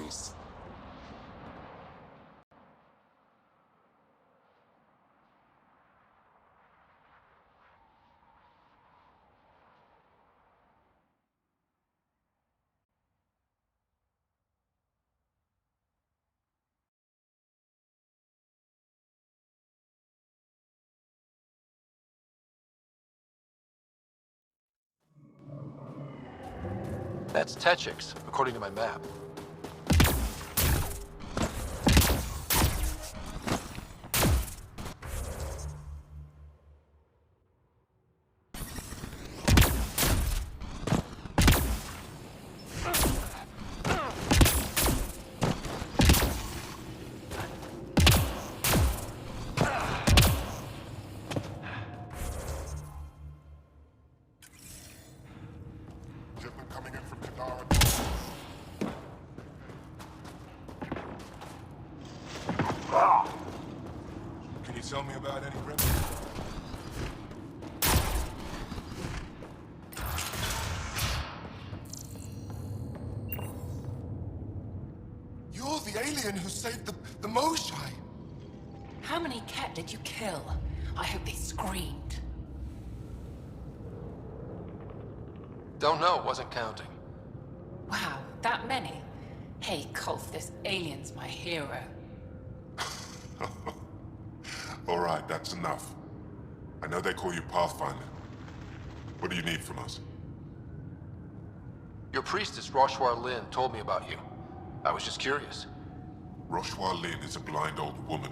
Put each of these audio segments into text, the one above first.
decrease. That's Techix, according to my map. Shipment coming in from Kadara. Can you tell me about any remnants? You're the alien who saved the Moshae. How many cat did you kill? I hope they screamed. Don't know, wasn't counting. Wow, that many? Hey, Kolf, this alien's my hero. All right, that's enough. I know they call you Pathfinder. What do you need from us? Your priestess, Roshwar Lin, told me about you. I was just curious. Roshwar Lin is a blind old woman.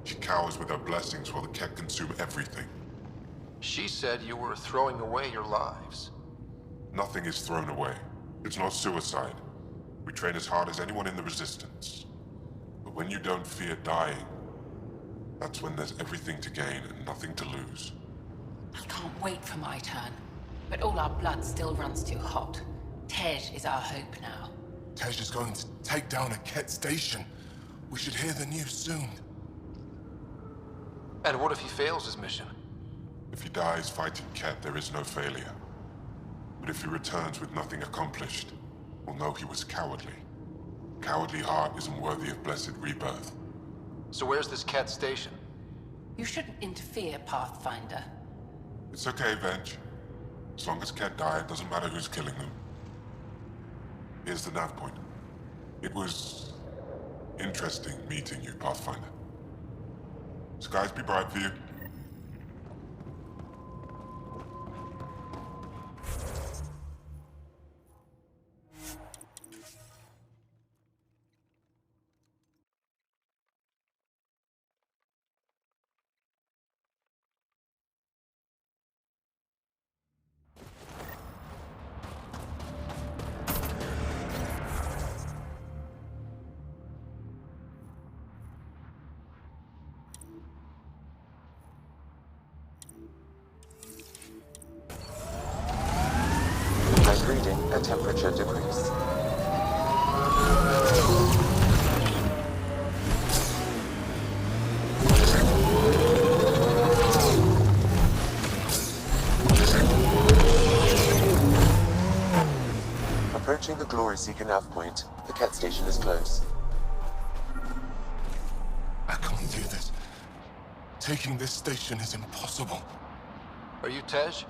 She cowers with her blessings while the Ket consume everything. She said you were throwing away your lives. Nothing is thrown away. It's not suicide. We train as hard as anyone in the Resistance. But when you don't fear dying, that's when there's everything to gain and nothing to lose. I can't wait for my turn. But all our blood still runs too hot. Tej is our hope now. Tej is going to take down a Ket station. We should hear the news soon. And what if he fails his mission? If he dies fighting Ket, there is no failure. But if he returns with nothing accomplished, we'll know he was cowardly. Cowardly heart isn't worthy of blessed rebirth. So where's this Ket station? You shouldn't interfere, Pathfinder. It's okay, Venge. As long as Ket die, it doesn't matter who's killing them. Here's the nav point. It was interesting meeting you, Pathfinder. Skies be bright for you. I'm reading a temperature decrease. Approaching the Glory Seeker nav point. The Ket station is close. I can't do this. Taking this station is impossible. Are you Tej?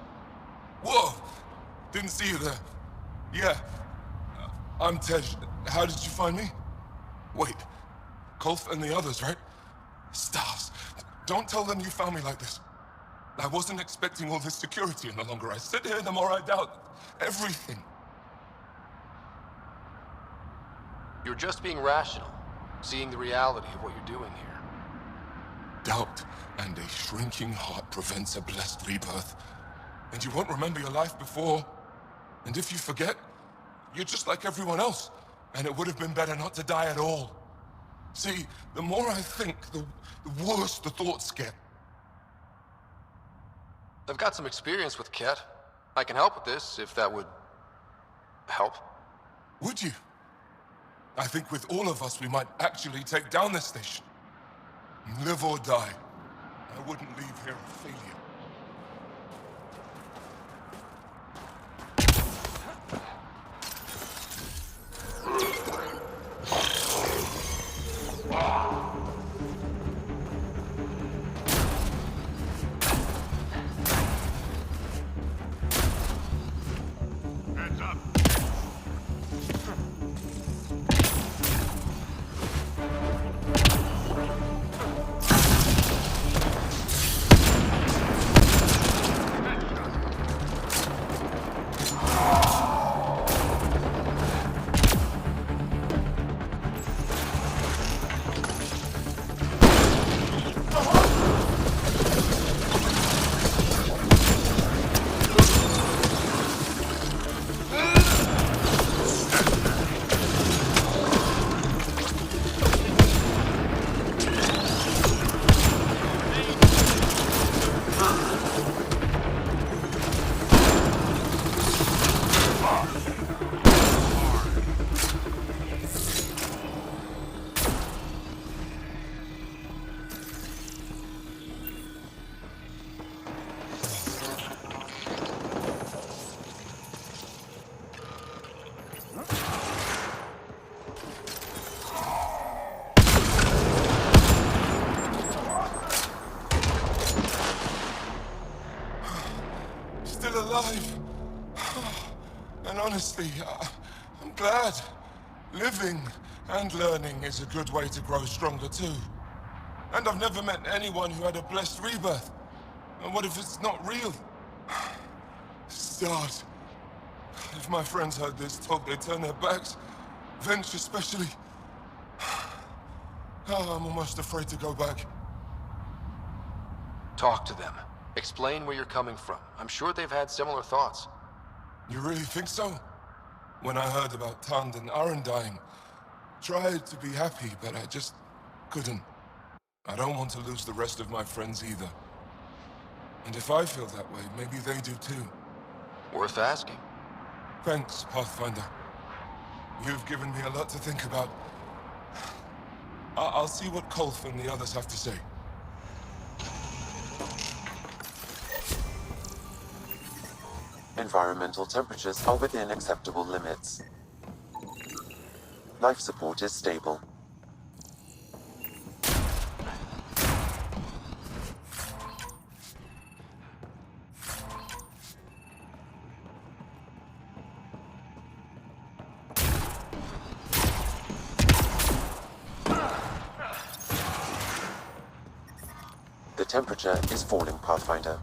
Whoa! Didn't see you there. Yeah. I'm Tej. How did you find me? Wait. Kolf and the others, right? Stars. Don't tell them you found me like this. I wasn't expecting all this security, and the longer I sit here, the more I doubt everything. You're just being rational, seeing the reality of what you're doing here. Doubt and a shrinking heart prevents a blessed rebirth. And you won't remember your life before. And if you forget, you're just like everyone else. And it would have been better not to die at all. See, the more I think, the worse the thoughts get. I've got some experience with Ket. I can help with this, if that would help. Would you? I think with all of us, we might actually take down this station. Live or die. I wouldn't leave here a failure. alive. And honestly, I'm glad. Living and learning is a good way to grow stronger too. And I've never met anyone who had a blessed rebirth. And what if it's not real? Stars. If my friends heard this talk, they'd turn their backs. Venture especially. Oh, I'm almost afraid to go back. Talk to them. Explain where you're coming from. I'm sure they've had similar thoughts. You really think so? When I heard about Tand and Aaron dying, tried to be happy, but I just couldn't. I don't want to lose the rest of my friends either. And if I feel that way, maybe they do too. Worth asking. Thanks, Pathfinder. You've given me a lot to think about. I'll see what Kolf and the others have to say. Environmental temperatures are within acceptable limits. Life support is stable. The temperature is falling, Pathfinder.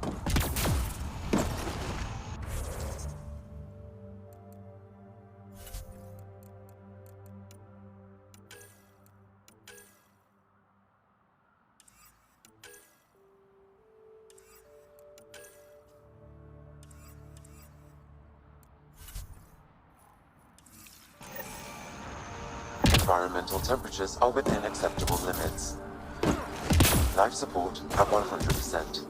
Environmental temperatures are within acceptable limits. Life support at 100%.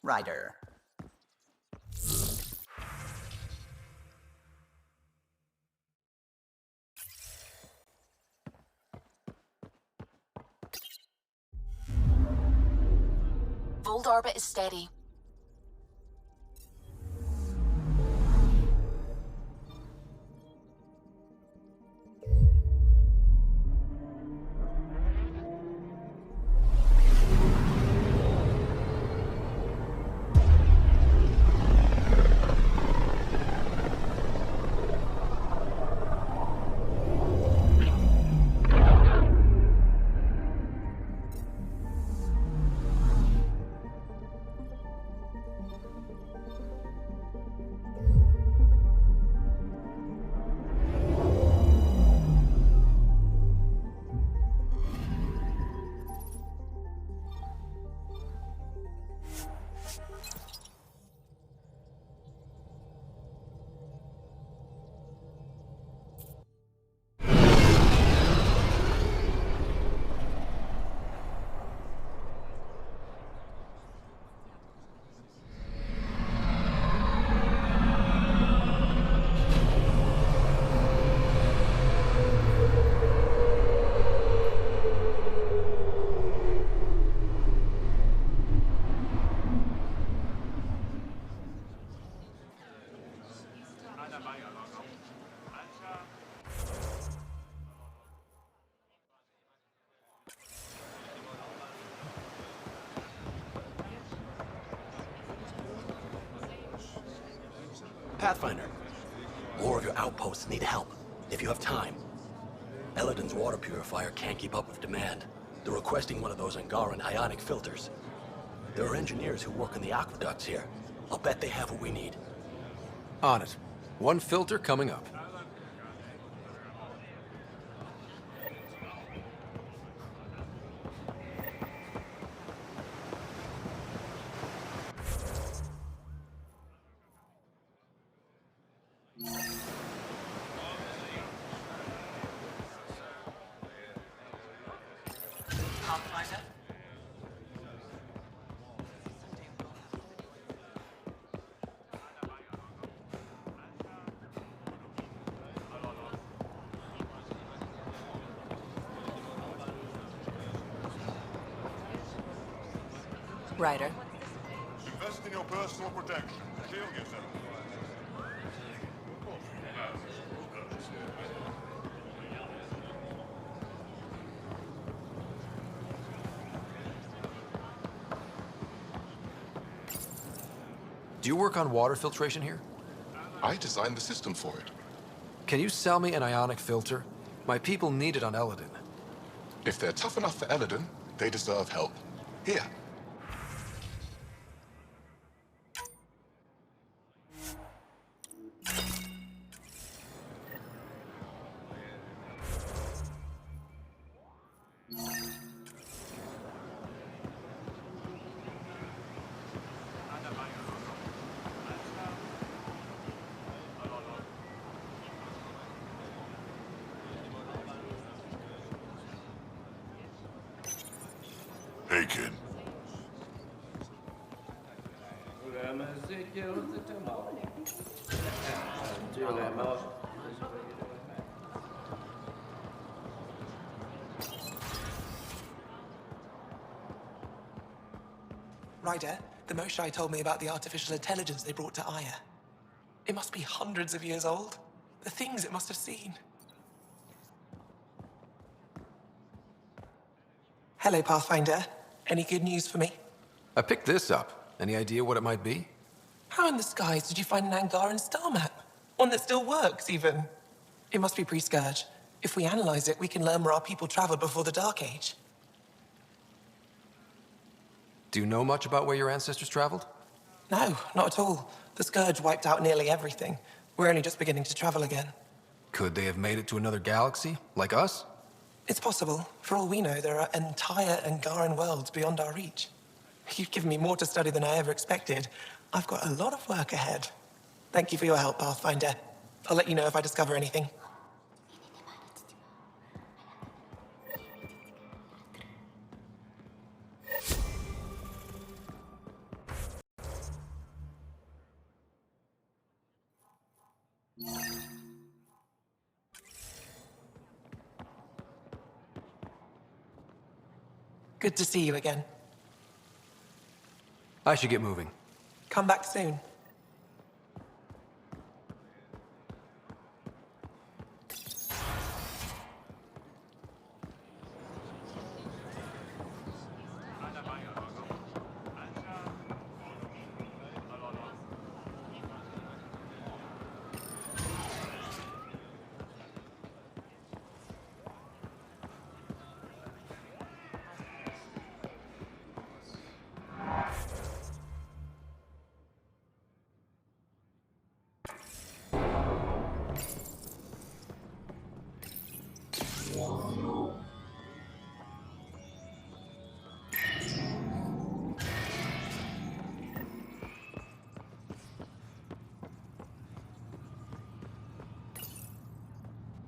Ryder. Fold orbit is steady. Pathfinder, more of your outposts need help, if you have time. Eladin's water purifier can't keep up with demand. They're requesting one of those Angaran ionic filters. There are engineers who work in the aqueducts here. I'll bet they have what we need. On it. One filter coming up. Ryder. Invest in your personal protection. Shield yourself. Do you work on water filtration here? I designed the system for it. Can you sell me an ionic filter? My people need it on Eladin. If they're tough enough for Eladin, they deserve help. Here. Hey, kid. Ryder, the Moshai told me about the artificial intelligence they brought to Aya. It must be hundreds of years old. The things it must have seen. Hello, Pathfinder. Any good news for me? I picked this up. Any idea what it might be? How in the skies did you find an Angaran star map? One that still works, even. It must be pre-Scourge. If we analyze it, we can learn where our people traveled before the Dark Age. Do you know much about where your ancestors traveled? No, not at all. The Scourge wiped out nearly everything. We're only just beginning to travel again. Could they have made it to another galaxy, like us? It's possible. For all we know, there are entire Angaran worlds beyond our reach. You've given me more to study than I ever expected. I've got a lot of work ahead. Thank you for your help, Pathfinder. I'll let you know if I discover anything. Good to see you again. I should get moving. Come back soon.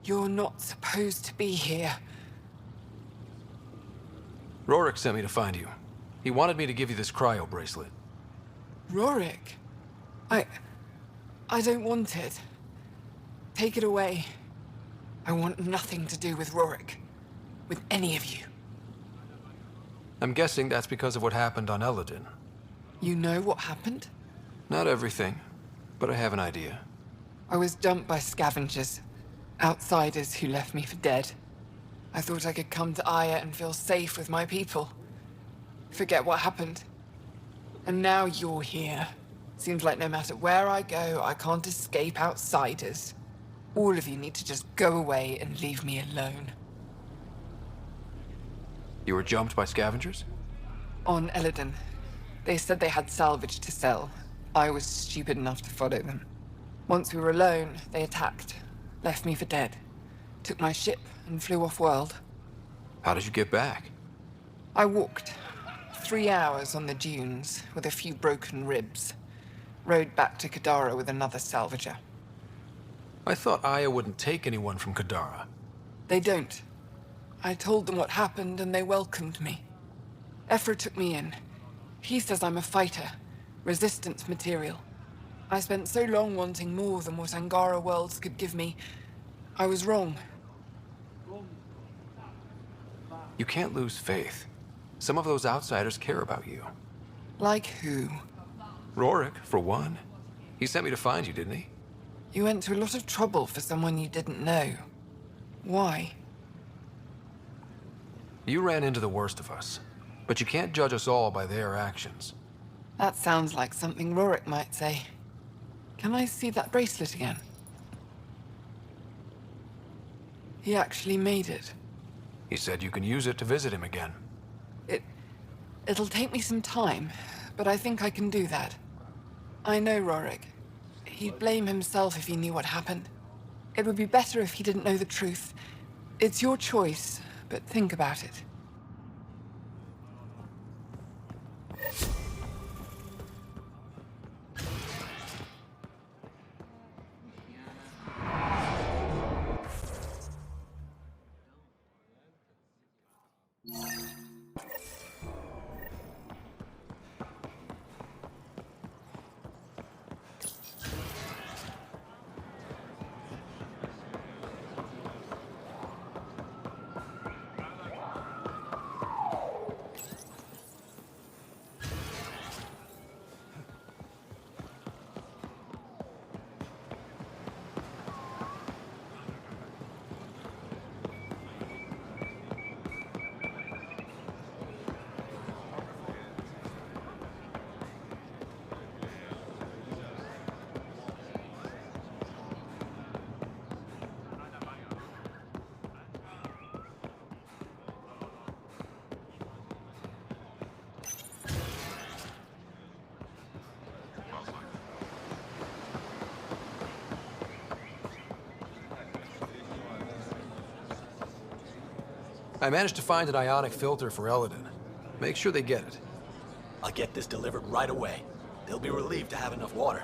You're not supposed to be here. Rorik sent me to find you. He wanted me to give you this cryo bracelet. Rorik? I don't want it. Take it away. I want nothing to do with Rorik. With any of you. I'm guessing that's because of what happened on Eladin. You know what happened? Not everything, but I have an idea. I was dumped by scavengers. Outsiders who left me for dead. I thought I could come to Aya and feel safe with my people. Forget what happened. And now you're here. Seems like no matter where I go, I can't escape outsiders. All of you need to just go away and leave me alone. You were jumped by scavengers? On Eladin. They said they had salvage to sell. I was stupid enough to follow them. Once we were alone, they attacked. Left me for dead. Took my ship and flew off-world. How did you get back? I walked. 3 hours on the dunes with a few broken ribs. Rode back to Kadara with another salvager. I thought Aya wouldn't take anyone from Kadara. They don't. I told them what happened and they welcomed me. Ephra took me in. He says I'm a fighter. Resistance material. I spent so long wanting more than what Angara worlds could give me. I was wrong. You can't lose faith. Some of those outsiders care about you. Like who? Rorik, for one. He sent me to find you, didn't he? You went to a lot of trouble for someone you didn't know. Why? You ran into the worst of us, but you can't judge us all by their actions. That sounds like something Rorik might say. Can I see that bracelet again? He actually made it. He said you can use it to visit him again. It'll take me some time, but I think I can do that. I know Rorik. He'd blame himself if he knew what happened. It would be better if he didn't know the truth. It's your choice, but think about it. I managed to find an ionic filter for Eladin. Make sure they get it. I'll get this delivered right away. They'll be relieved to have enough water.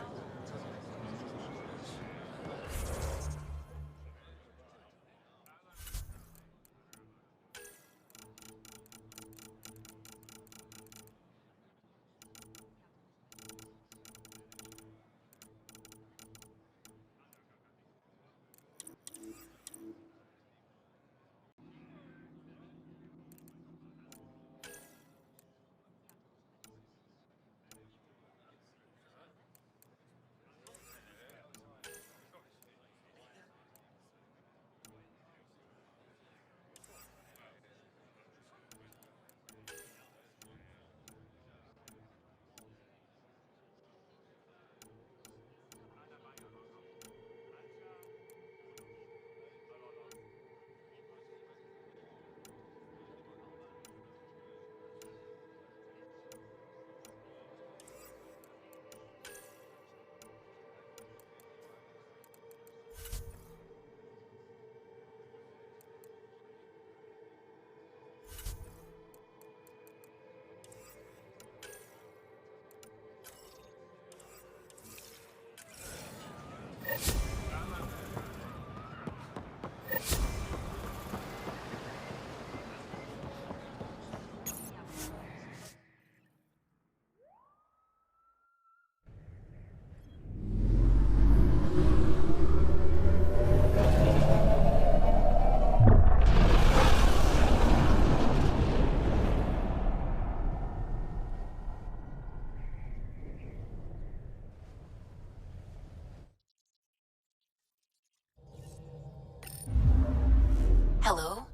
Hello?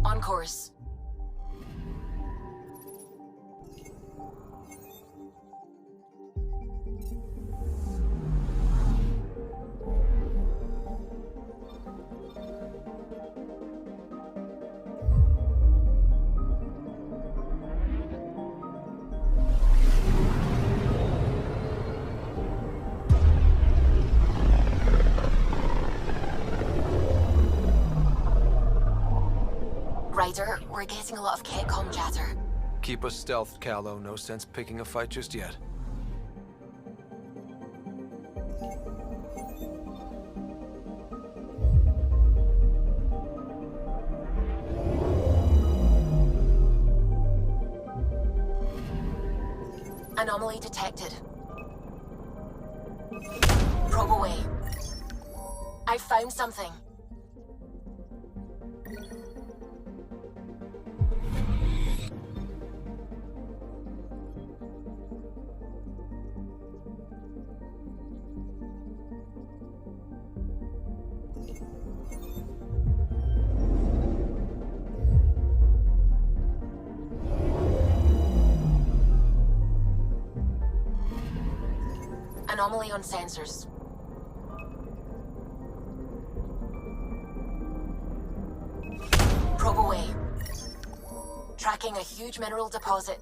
On course. Ryder, we're getting a lot of Ketcom chatter. Keep us stealthed, Callow. No sense picking a fight just yet. Anomaly detected. Probe away. I found something. Anomaly on sensors. Probe away. Tracking a huge mineral deposit.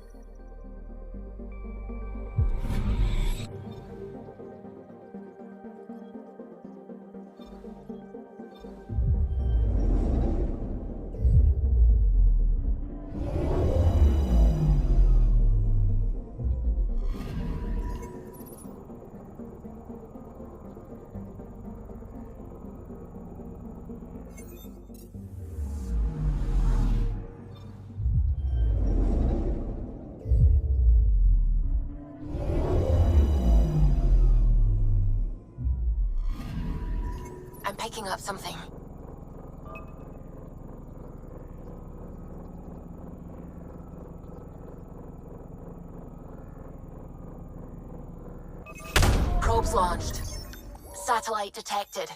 I'm picking up something. Probes launched. Satellite detected.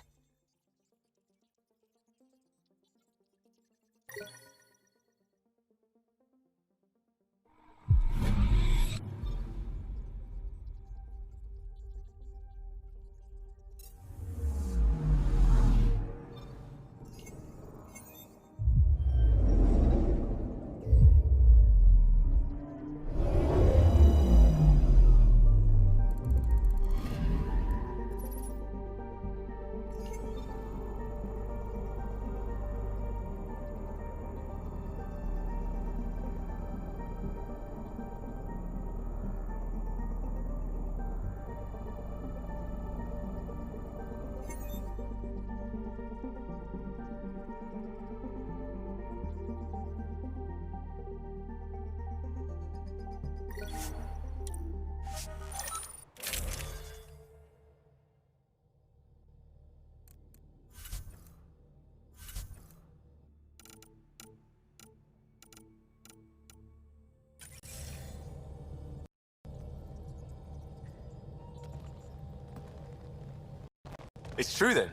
It's true then.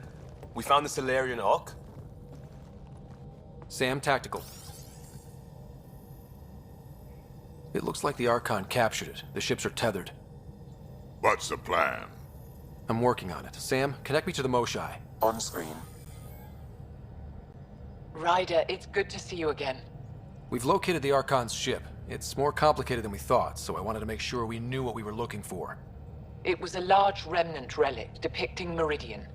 We found the Solarian Ark. Sam, tactical. It looks like the Archon captured it. The ships are tethered. What's the plan? I'm working on it. Sam, connect me to the Moshai. On screen. Ryder, it's good to see you again. We've located the Archon's ship. It's more complicated than we thought, so I wanted to make sure we knew what we were looking for. It was a large remnant relic depicting Meridian.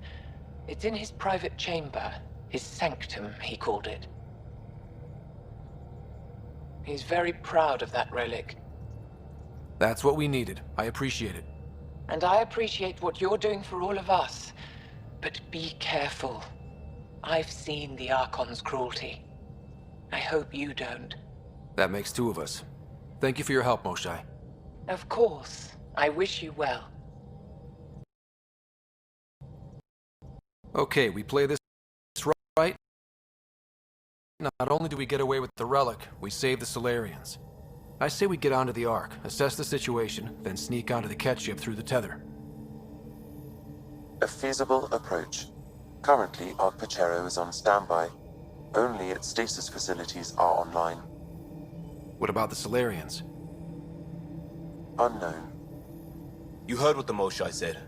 It's in his private chamber. His sanctum, he called it. He's very proud of that relic. That's what we needed. I appreciate it. And I appreciate what you're doing for all of us. But be careful. I've seen the Archon's cruelty. I hope you don't. That makes two of us. Thank you for your help, Moshai. Of course. I wish you well. Okay, we play this right. Not only do we get away with the relic, we save the Solarians. I say we get onto the Ark, assess the situation, then sneak onto the Ket ship through the tether. A feasible approach. Currently, Ark Pachero is on standby. Only its stasis facilities are online. What about the Solarians? Unknown. You heard what the Moshai said.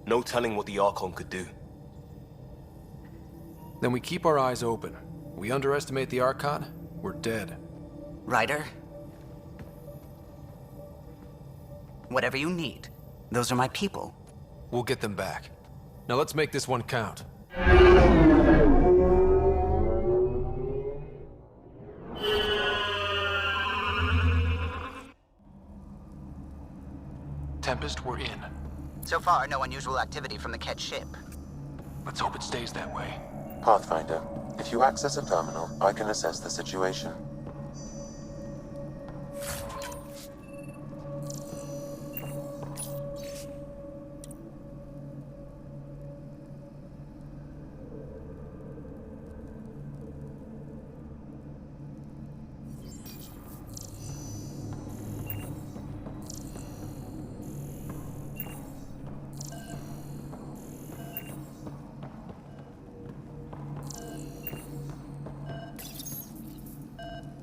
No telling what the Archon could do. Then we keep our eyes open. We underestimate the Archon, we're dead. Ryder? Whatever you need. Those are my people. We'll get them back. Now let's make this one count. Tempest, we're in. So far, no unusual activity from the Ket ship. Let's hope it stays that way. Pathfinder, if you access a terminal, I can assess the situation.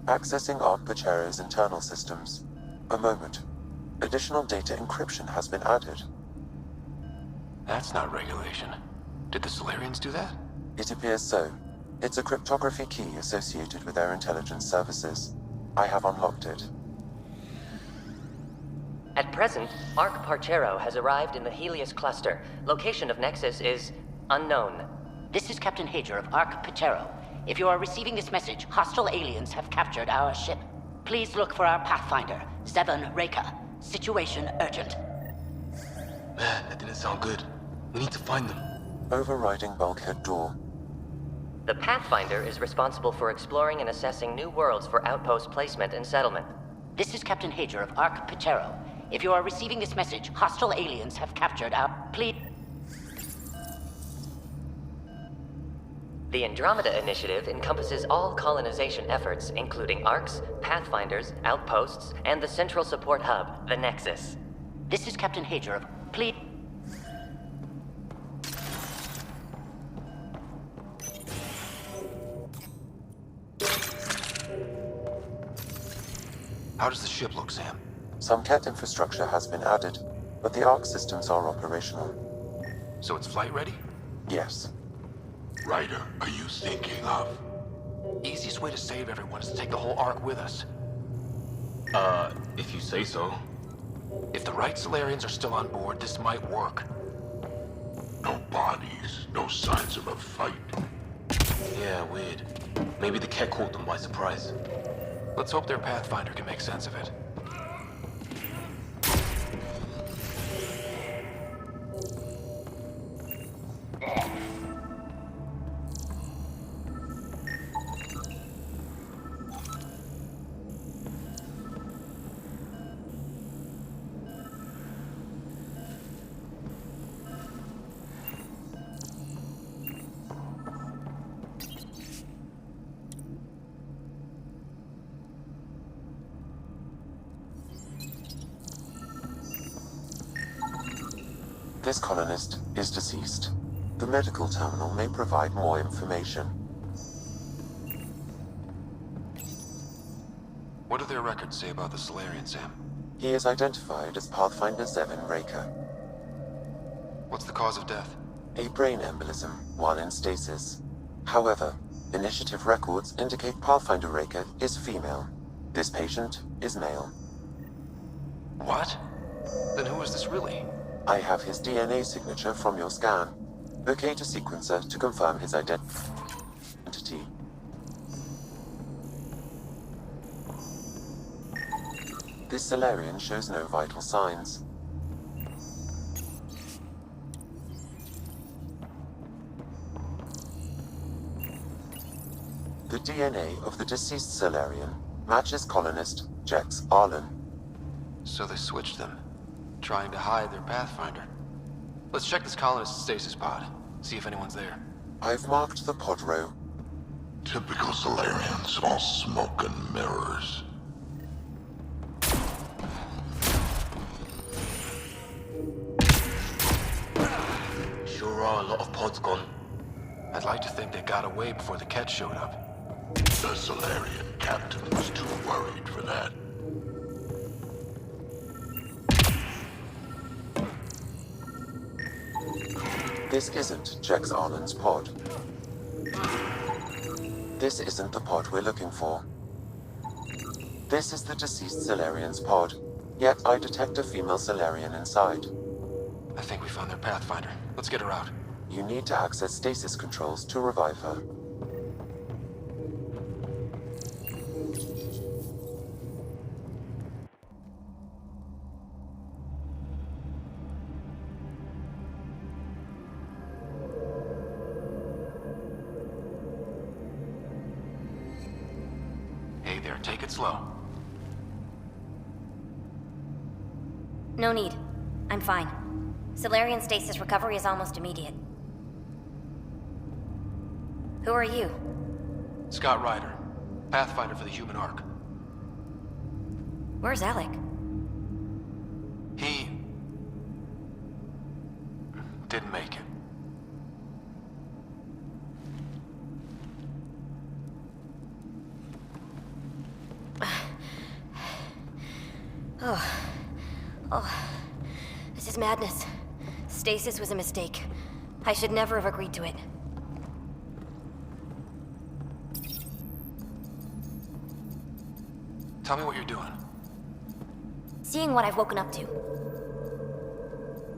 Accessing Ark Pachero's internal systems. A moment. Additional data encryption has been added. That's not regulation. Did the Solarians do that? It appears so. It's a cryptography key associated with their intelligence services. I have unlocked it. At present, Ark Parchero has arrived in the Helios cluster. Location of Nexus is unknown. This is Captain Hager of Ark Pachero. If you are receiving this message, hostile aliens have captured our ship. Please look for our Pathfinder, Zevon Reka. Situation urgent. Man, that didn't sound good. We need to find them. Overriding bulkhead door. The Pathfinder is responsible for exploring and assessing new worlds for outpost placement and settlement. This is Captain Hager of Ark Pachero. If you are receiving this message, hostile aliens have captured our... Please... The Andromeda Initiative encompasses all colonization efforts, including arcs, pathfinders, outposts, and the central support hub, the Nexus. This is Captain Hager of... Please... How does the ship look, Sam? Some Ket infrastructure has been added, but the Ark systems are operational. So it's flight ready? Yes. Ryder, are you thinking of? Easiest way to save everyone is to take the whole Ark with us. If you say so. If the right Solarians are still on board, this might work. No bodies, no signs of a fight. Yeah, weird. Maybe the Ket caught them by surprise. Let's hope their Pathfinder can make sense of it. This colonist is deceased. The medical terminal may provide more information. What do their records say about the Solarian, Sam? He is identified as Pathfinder Zevon Reka. What's the cause of death? A brain embolism while in stasis. However, initiative records indicate Pathfinder Reka is female. This patient is male. What? Then who is this really? I have his DNA signature from your scan. Locate a sequencer to confirm his identity. This Solarian shows no vital signs. The DNA of the deceased Solarian matches colonist Jex Arlen. So they switched them, trying to hide their Pathfinder. Let's check this colonist's stasis pod, see if anyone's there. I've marked the pod row. Typical Solarians, all smoke and mirrors. Sure are a lot of pods gone. I'd like to think they got away before the Ket showed up. The Solarian captain was too worried for that. This isn't Jex Arlen's pod. This isn't the pod we're looking for. This is the deceased Solarian's pod, yet I detect a female Solarian inside. I think we found their Pathfinder. Let's get her out. You need to access stasis controls to revive her. Take it slow. No need. I'm fine. Solarian stasis recovery is almost immediate. Who are you? Scott Ryder, Pathfinder for the human Ark. Where's Alec? He... didn't make it. Oh, this is madness. Stasis was a mistake. I should never have agreed to it. Tell me what you're doing. Seeing what I've woken up to.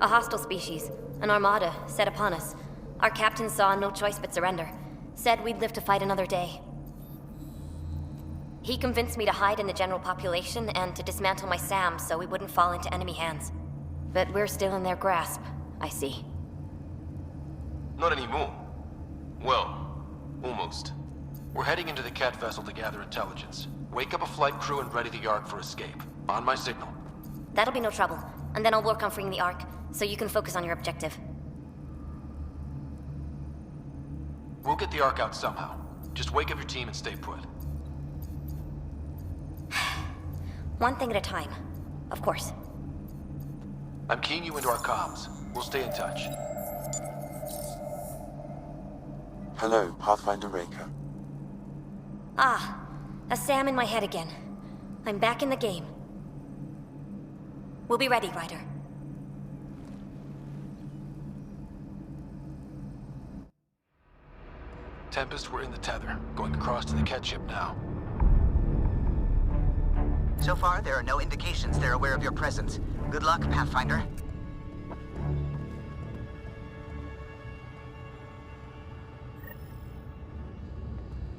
A hostile species, an armada, set upon us. Our captain saw no choice but surrender. Said we'd live to fight another day. He convinced me to hide in the general population and to dismantle my SAM so we wouldn't fall into enemy hands. But we're still in their grasp, I see. Not anymore. Well, almost. We're heading into the Cat vessel to gather intelligence. Wake up a flight crew and ready the Ark for escape. On my signal. That'll be no trouble. And then I'll work on freeing the Ark, so you can focus on your objective. We'll get the Ark out somehow. Just wake up your team and stay put. One thing at a time. Of course. I'm keying you into our comms. We'll stay in touch. Hello, Pathfinder Raker. Ah, a SAM in my head again. I'm back in the game. We'll be ready, Ryder. Tempest, we're in the tether. Going across to the Cat ship now. So far, there are no indications they're aware of your presence. Good luck, Pathfinder.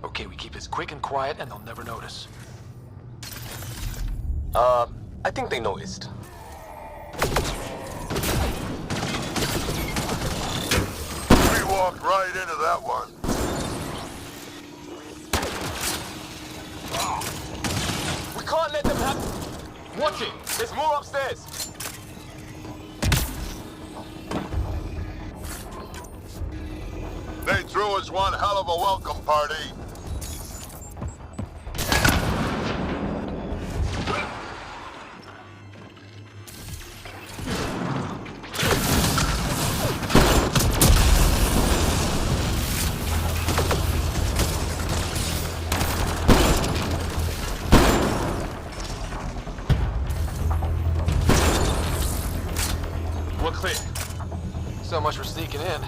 Okay, we keep this quick and quiet and they'll never notice. I think they noticed. We walked right into that one. We can't let them have... Watch it! There's more upstairs! They threw us one hell of a welcome party. We're clear. So much for sneaking in.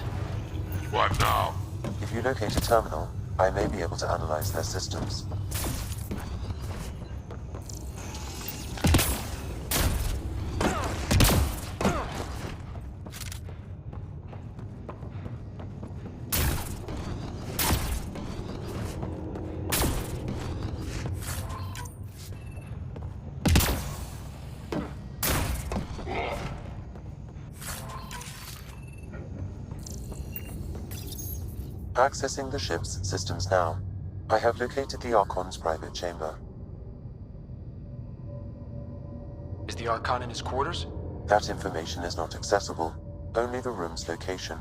What now? If you locate a terminal, I may be able to analyze their systems. Accessing the ship's systems now. I have located the Archon's private chamber. Is the Archon in his quarters? That information is not accessible. Only the room's location.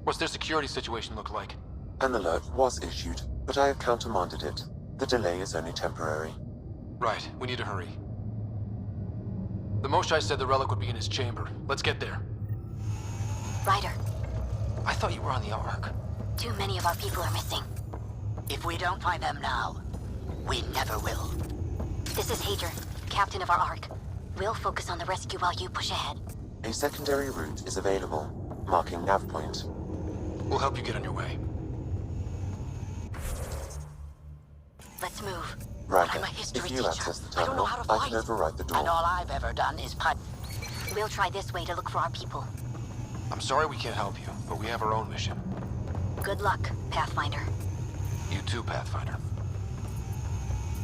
What's their security situation look like? An alert was issued, but I have countermanded it. The delay is only temporary. Right, we need to hurry. The Moshai said the relic would be in his chamber. Let's get there. Ryder, I thought you were on the Ark. too many of our people are missing. If we don't find them now, we never will. This is Hager, captain of our Ark. We'll focus on the rescue while you push ahead. A secondary route is available, marking nav point. We'll help you get on your way. Let's move. Ryder, I'm a history if you teacher. access the I don't know terminal, how to I fight. can override the door. And all I've ever done is putt. We'll try this way to look for our people. I'm sorry we can't help you, but we have our own mission. Good luck, Pathfinder. You too, Pathfinder.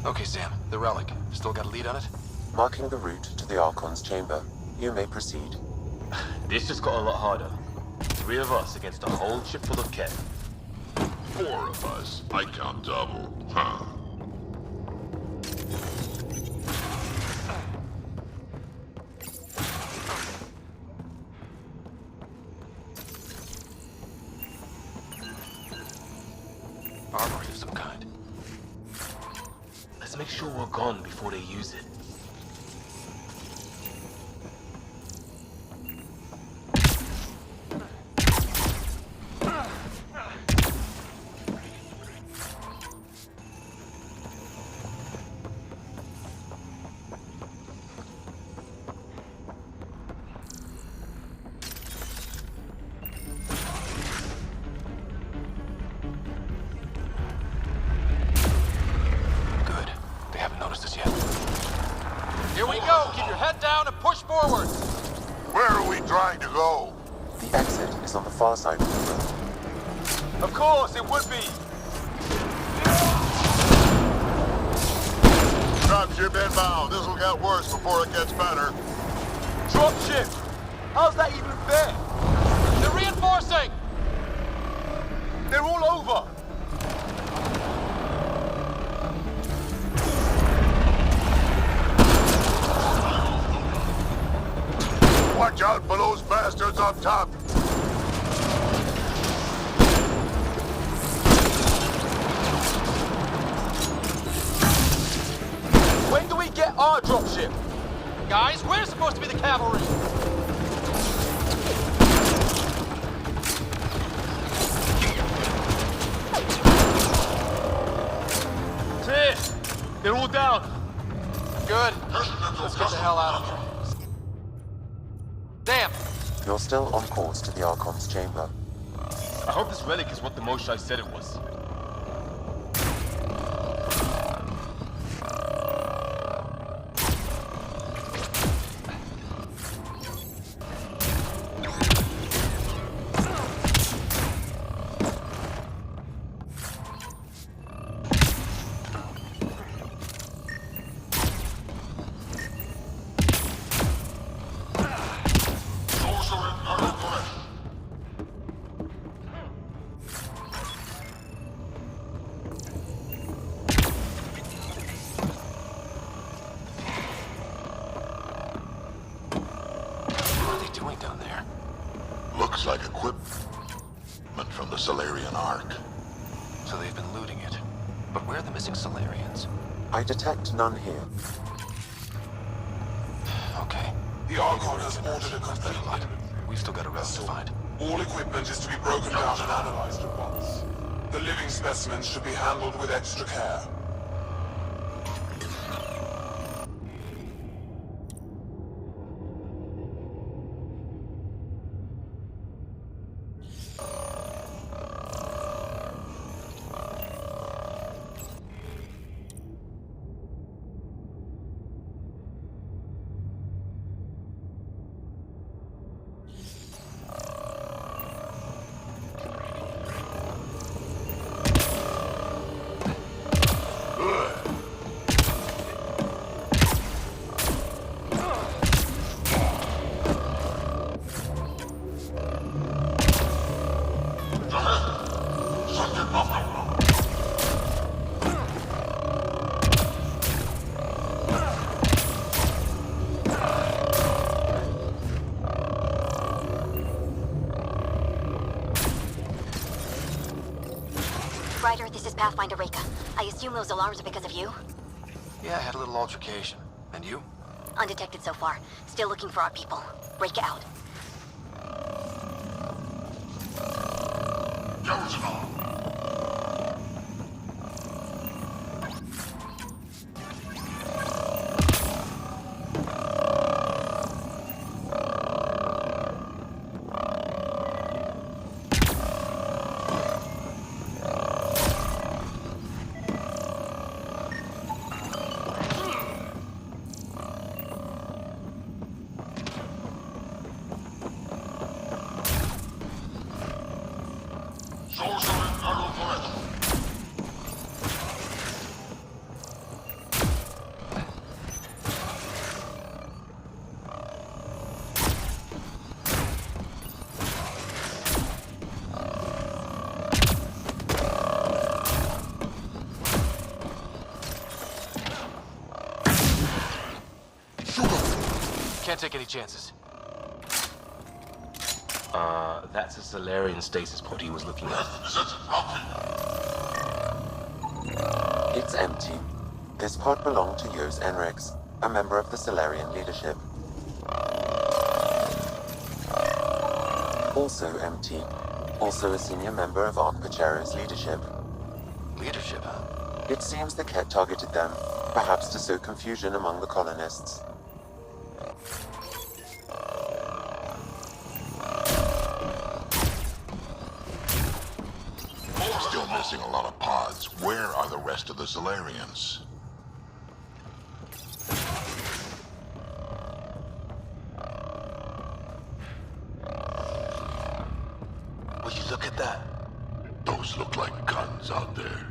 Okay, Sam, the relic. Still got a lead on it? Marking the route to the Archon's chamber. You may proceed. This just got a lot harder. 3 of us against a whole ship full of Ket. 4 of us. I count double. Huh. make sure we're gone before they use it. Here we go! Keep your head down and push forward! Where are we trying to go? The exit is on the far side of the room. Of course, it would be! Dropship inbound. This'll get worse before it gets better. Dropship! How's that even fair? They're reinforcing! They're all over! Watch out for those bastards up top! When do we get our dropship? Guys, we're supposed to be the cavalry! They're all down. Good. Let's get the hell out of here. Damn! You're still on course to the Archon's chamber. I hope this relic is what the Moshai said it was. Down there. Looks like equipment from the Solarian Ark. So they've been looting it. But where are the missing Solarians? I detect none here. Okay. The Archon has ordered a complete lot. We've still got a relic to find. All equipment is to be broken down and analyzed at once. The living specimens should be handled with extra care. Ryder, this is Pathfinder Reka. I assume those alarms are because of you? Yeah, I had a little altercation. And you? Undetected so far. Still looking for our people. Reka out. Can't take any chances. That's a Solarian stasis pod he was looking at. It's empty. This pod belonged to Yos Enrix, a member of the Solarian leadership. Also empty. Also a senior member of Ark Pachero's leadership. Leadership, huh? It seems the Ket targeted them, perhaps to sow confusion among the colonists. Still missing a lot of pods. Where are the rest of the Solarians? Will you look at that? Those look like guns out there.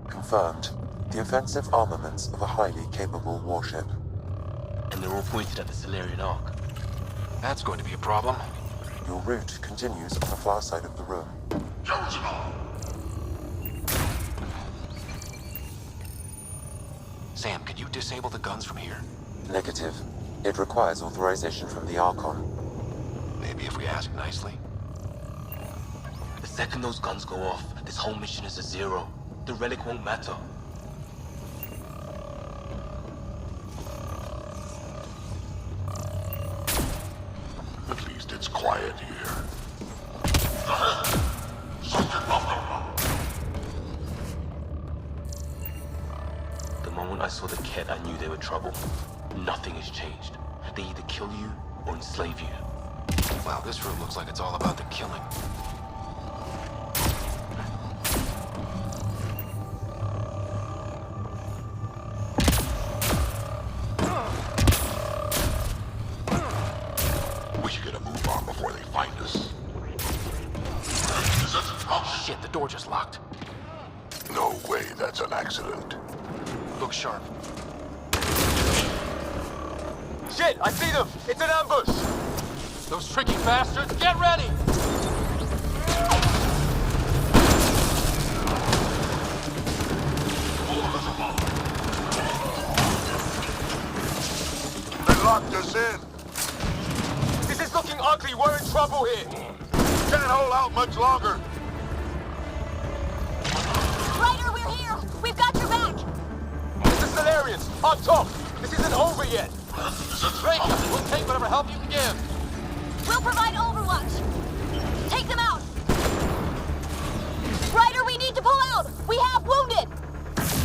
Confirmed. The offensive armaments of a highly capable warship. And they're all pointed at the Solarian Ark. That's going to be a problem. Your route continues on the far side of the room. Sam, can you disable the guns from here? Negative. It requires authorization from the Archon. Maybe if we ask nicely. The second those guns go off, this whole mission is a zero. The relic won't matter. At least it's quiet here. The moment I saw the Ket, I knew they were trouble. Nothing has changed. They either kill you or enslave you. Wow, this room looks like it's all about the killing. We should get a move on before they find us. Oh shit, the door just locked. No way that's an accident. Look sharp. Shit! I see them! It's an ambush! Those tricky bastards, get ready! They locked us in. This is looking ugly! We're in trouble here! Can't hold out much longer. Ryder, we're here! We've got your back! It's the Solarians! On top! This isn't over yet! Great, we'll take whatever help you can give. We'll provide overwatch! Take them out! Ryder, we need to pull out! We have wounded!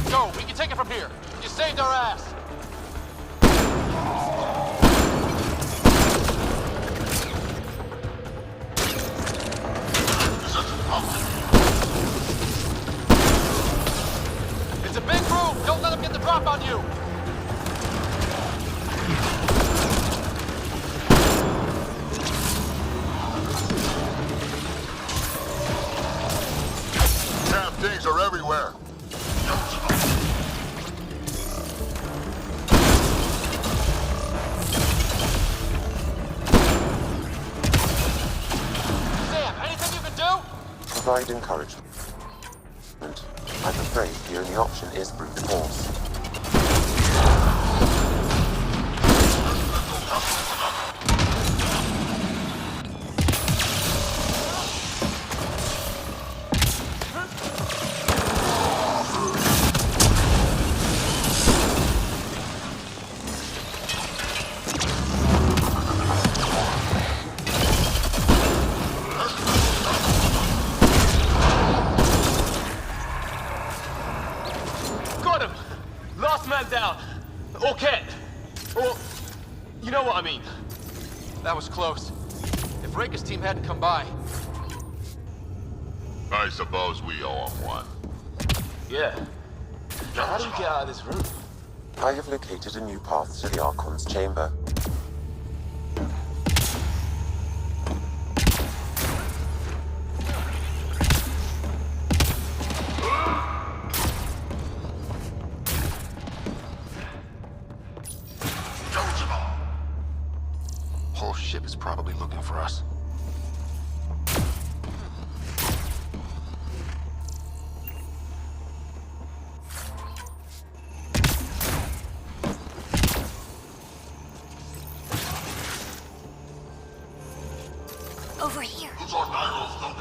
Go, we can take it from here. You saved our ass. It's a big room. Don't let them get the drop on you. Damn things are everywhere. Sam, anything you can do? Provide encouragement. I'm afraid the only option is brute force. Got him! Last man down! Or Ket! Or... you know what I mean. That was close. If Reika's team hadn't come by... I suppose we owe him one. Yeah. Now how do we get out of this room? I have located a new path to the Archon's chamber. Whole ship is probably looking for us. Over here.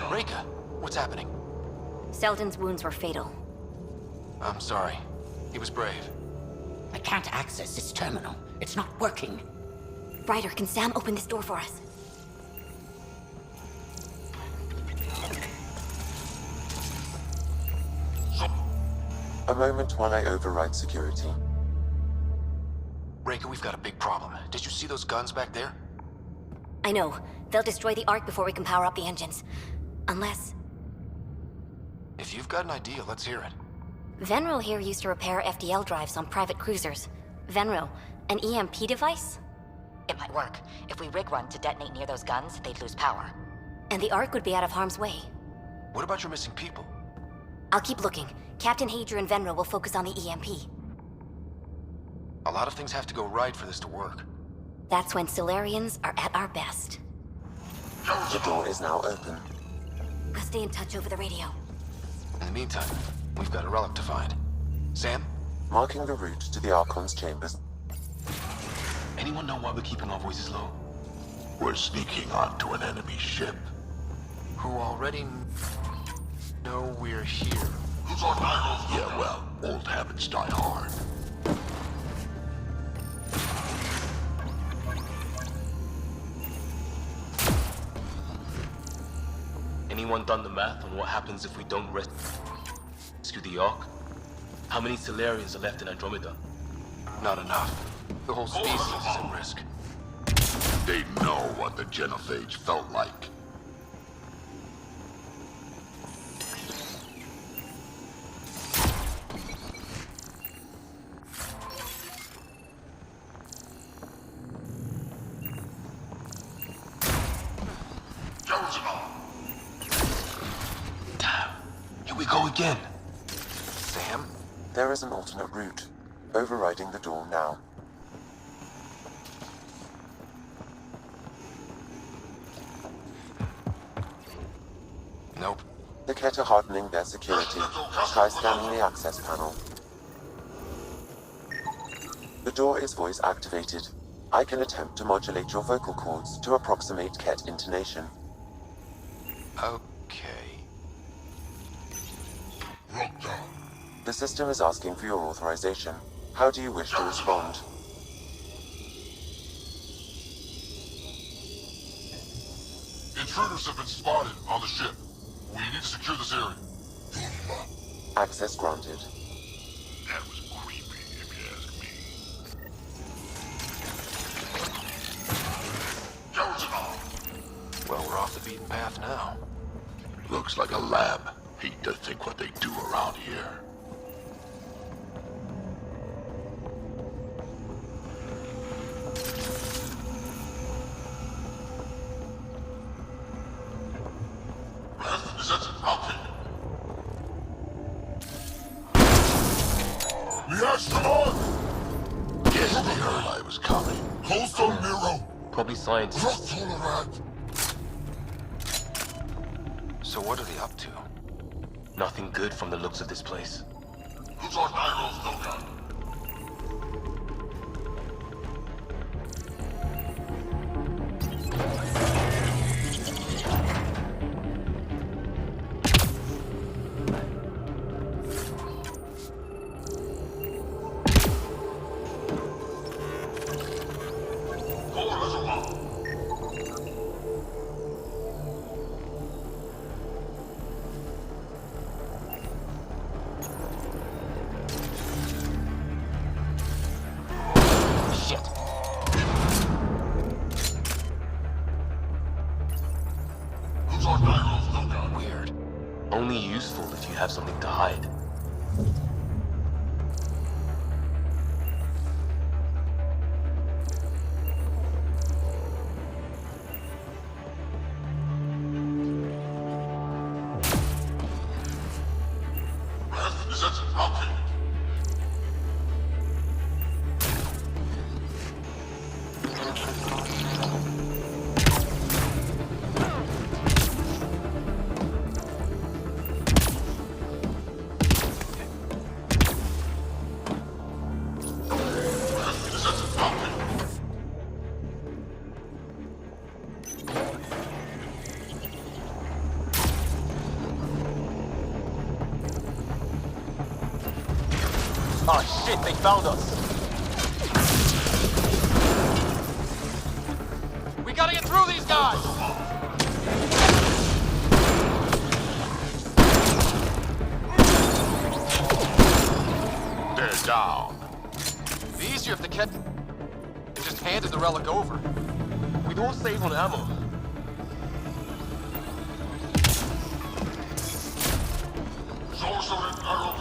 Reika, what's happening? Selden's wounds were fatal. I'm sorry. He was brave. I can't access this terminal. It's not working. Ryder, can Sam open this door for us? A moment while I override security. Reika, we've got a big problem. Did you see those guns back there? I know. They'll destroy the Ark before we can power up the engines. Unless... If you've got an idea, let's hear it. Venro here used to repair FDL drives on private cruisers. Venro, an EMP device? It might work. If we rig one to detonate near those guns, they'd lose power. And the Ark would be out of harm's way. What about your missing people? I'll keep looking. Captain Hadrian and Venro will focus on the EMP. A lot of things have to go right for this to work. That's when Solarians are at our best. The door is now open. I'll stay in touch over the radio. In the meantime, we've got a relic to find. Sam? Marking the route to the Archon's chambers. Anyone know why we're keeping our voices low? We're sneaking onto an enemy ship. Who already know we're here. Yeah, well, old habits die hard. Anyone done the math on what happens if we don't rescue the Ark? How many Solarians are left in Andromeda? Not enough. The whole species is at risk. They know what the genophage felt like. Damn. Here we go again. Sam? There is an alternate route. Overriding the door now. Nope. The Ket are hardening their security. Try scanning the access panel. The door is voice activated. I can attempt to modulate your vocal cords to approximate Ket intonation. Okay. The system is asking for your authorization. How do you wish to respond? Intruders have been spotted on the ship. We need to secure this area. Access granted. That was creepy, if you ask me. Well, we're off the beaten path now. Looks like a lab. Hate to think what they do around here. Guess they heard I was coming. Probably scientists. So what are they up to? Nothing good from the looks of this place. Weird. Only useful if you have something to hide. Oh shit, they found us! guys! They're down. It'd be easier if the Ket just handed the relic over. We don't save on ammo. Sorcerer Arrow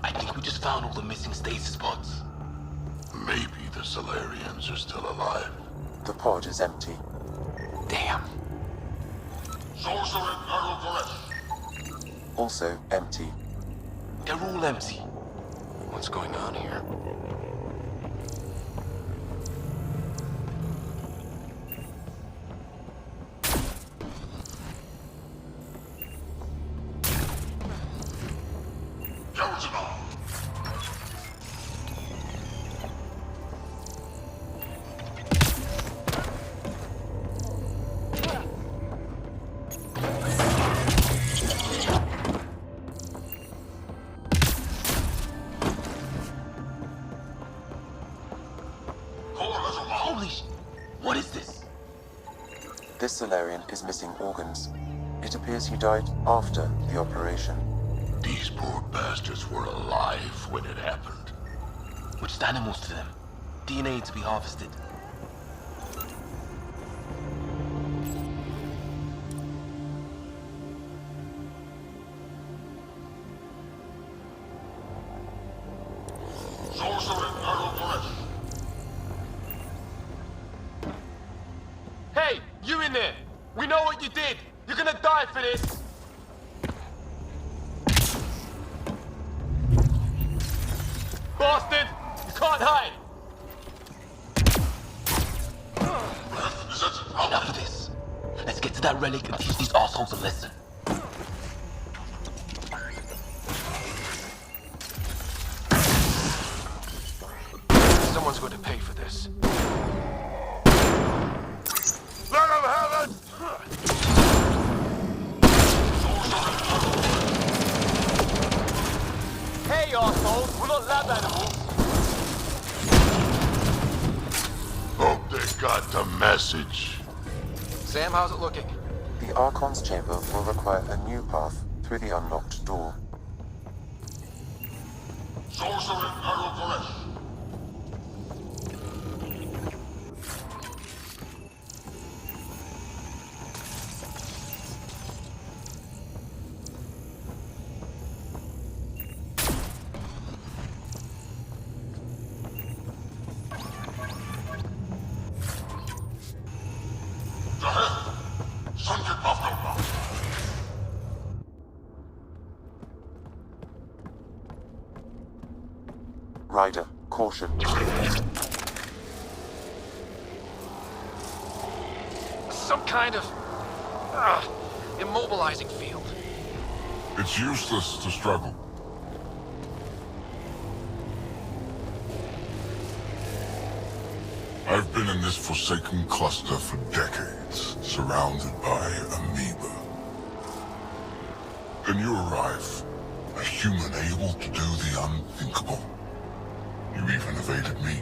I think we just found all the missing stasis pods. Maybe the Solarians are still alive. The pod is empty. Damn. Sorcerer Arrow Also empty. They're all empty. What's going on here? Holy sh... What is this? This Solarian is missing organs. It appears he died after the operation. These poor bastards were alive when it happened. We're just animals to them. DNA to be harvested. Hey, you in there! We know what you did! You're gonna die for this! Bastard! You can't hide! Enough of this. Let's get to that relic and teach these assholes a lesson. Someone's going to pay for this. Let him have it! Hey, assholes! We're not lab animals! Hope they got the message. Sam, how's it looking? The Archon's chamber will require a new path through the unlocked door. Sorcerer Arrow Ryder, caution. Some kind of... immobilizing field. It's useless to struggle. I've been in this forsaken cluster for decades, surrounded by amoeba. Then you arrive, a human able to do the unthinkable. You even evaded me.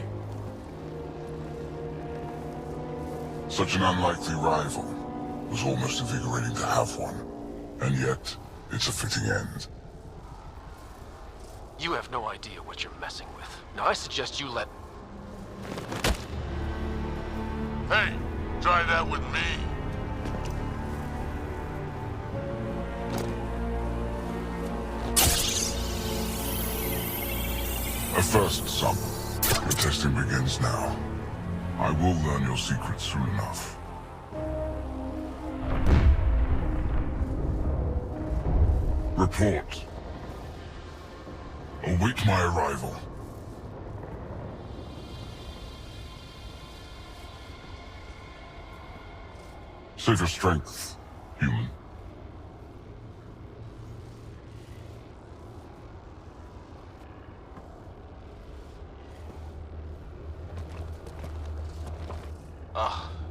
Such an unlikely rival. Was almost invigorating to have one. And yet, it's a fitting end. You have no idea what you're messing with. Now I suggest you let... Hey, try that with me. A first, son. The testing begins now. I will learn your secrets soon enough. Report. Await my arrival. Save your strength, human.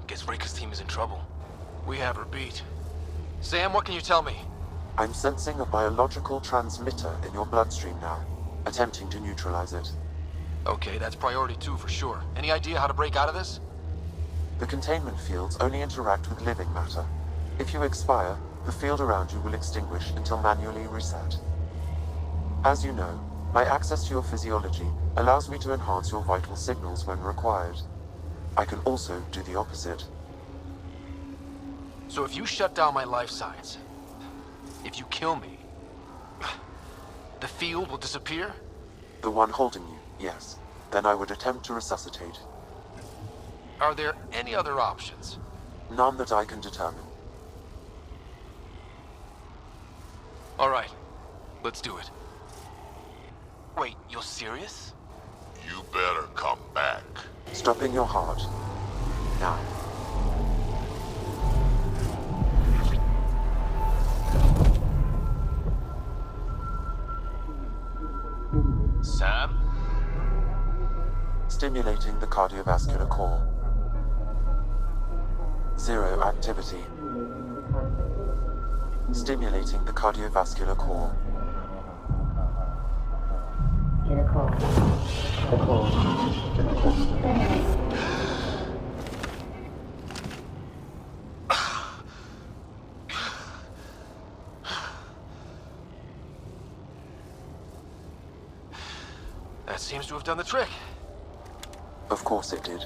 Guess Raker's team is in trouble. We have her beat. Sam, what can you tell me? I'm sensing a biological transmitter in your bloodstream now, attempting to neutralize it. Okay, that's priority 2 for sure. Any idea how to break out of this? The containment fields only interact with living matter. If you expire, the field around you will extinguish until manually reset. As you know, my access to your physiology allows me to enhance your vital signals when required. I can also do the opposite. So if you shut down my life signs, if you kill me, the field will disappear? The one holding you, yes. Then I would attempt to resuscitate. Are there any other options? None that I can determine. All right, let's do it. Wait, you're serious? You better come back. Stopping your heart. Now. Sam? Stimulating the cardiovascular core. 0 activity. Stimulating the cardiovascular core. That seems to have done the trick. Of course it did.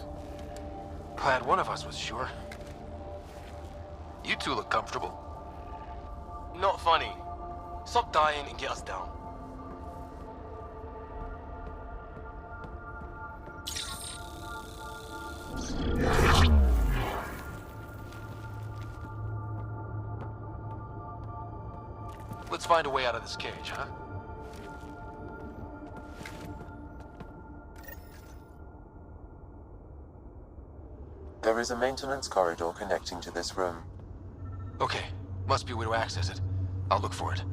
Glad one of us was sure. You two look comfortable. Not funny. Stop dying and get us down. Let's find a way out of this cage, huh? There is a maintenance corridor connecting to this room. Okay, must be a way to access it. I'll look for it.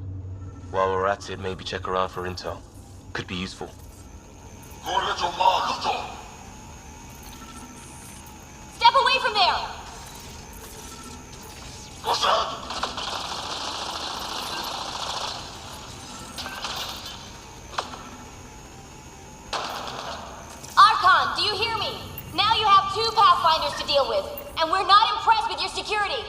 While we're at it, maybe check around for intel. Could be useful. Step away from there! What's that? Archon, do you hear me? Now you have 2 Pathfinders to deal with, and we're not impressed with your security.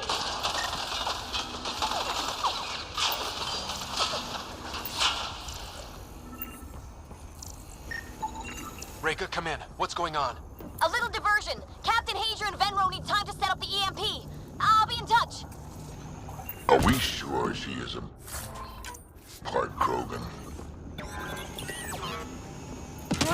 Reka, come in. What's going on? A little diversion. Captain Hager and Venro need time to set up the EMP. I'll be in touch. Are we sure she isn't part Krogan?